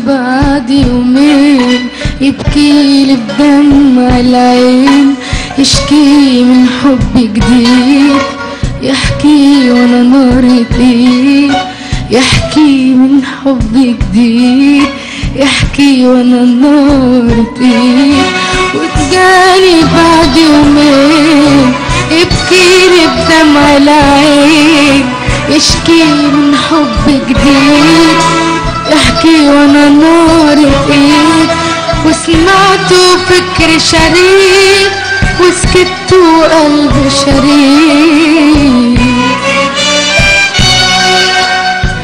بعد يومين يبكيلي بدمع العين، يشكي من حب جديد، يحكي وانا نار ايديه، يحكي من حب جديد، يحكي وانا نار ايديه. وتجاني بعد يومين يبكيلي بدمع العين، يشكي من حب جديد، يحكي وانا نار ايديه. وسمعته فكر شريك وسكت وقلب شريك.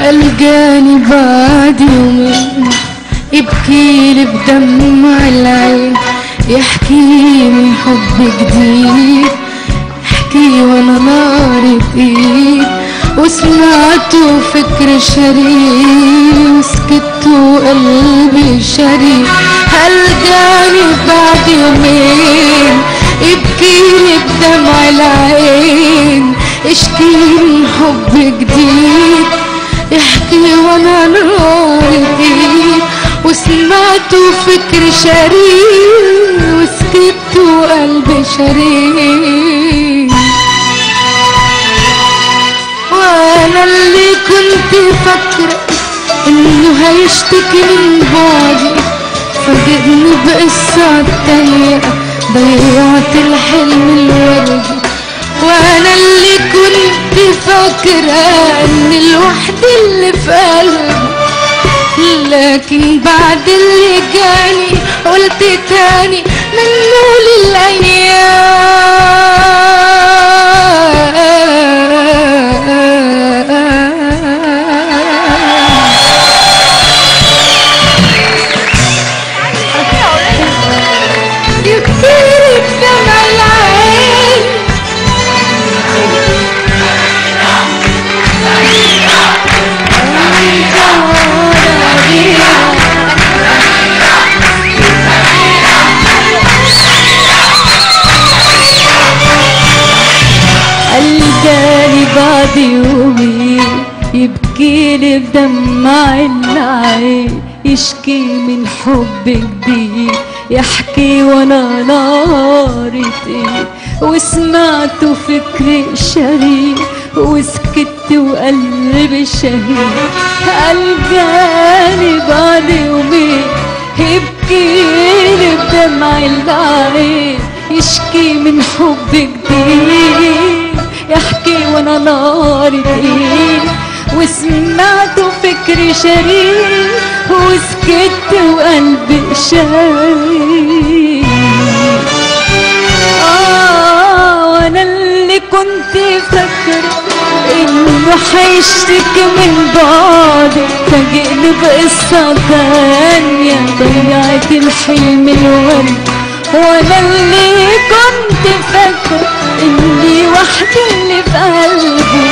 الجاني بعد يومين يبكيلي بدمع العين، يحكي من حب جديد، يحكي وانا نار ايد. وسمعته فكر شريك وسكت وقلبي شريك. الجاني بعد يومين يبكيلي بدمع العين، يشكي من حب جديد، يحكي وانا نار ايد. وسمعته فكر شريك وسكت وقلبي شريك. وانا اللي كنت فاكرة انه هيشتكي من بعدي، فاجئني بقصة تانية ضيعت الحلم الوردي. وانا اللي كنت فاكرة ان الوحدة اللي في قلبي، لكن بعد اللي جاني قلت تاني منه للأيام. يبكيلي بدمع العين، الجاني بعد يومين يبكيلي بدمع العين، يشكي من حب جديد، يحكي وانا نار ايديه. وسمعته فكر شريك وسكت وقلبي شهيد. الجاني بعد يومين يبكيلي بدمع العين، يشكي من حب جديد، يحكي وانا نار ايديه. وسمعته فكر شريك وسكت وقلبي شريك. وانا اللي كنت فاكرة انه حيشتكي من بعدي، فاجئني بقصة تانية ضيعت الحلم الورد. وانا اللي كنت فاكرة اني وحدي اللي في قلبي،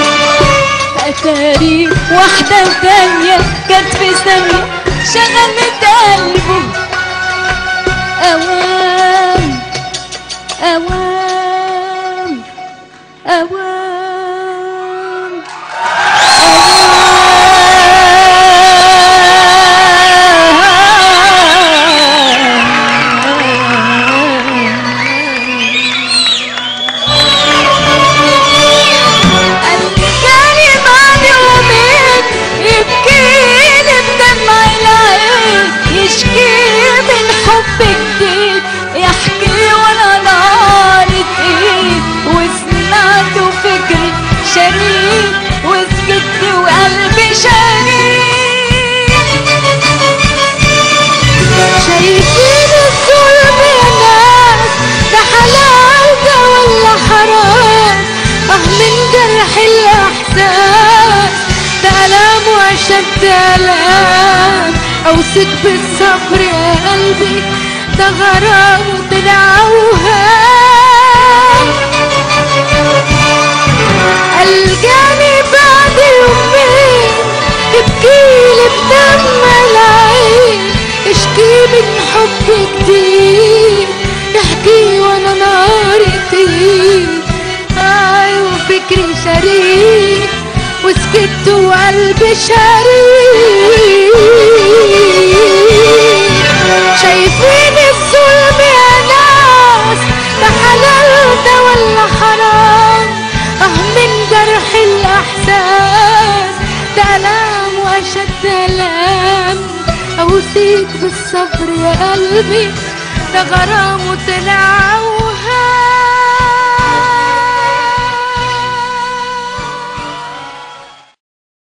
اتاري واحدة تانية كانت في ثانية شغلت قلبه. اوام اوام اوام أوصيك بالصبر يا قلبي، ده غرام وطلع وهام. الجاني بعد يومين يبكيلي بدمع العين، يشكي من حب جديد، يحكي وانا نار ايديه. وفكري شريك وسكت وقلبي شريك. قلبي ده غرامه طلع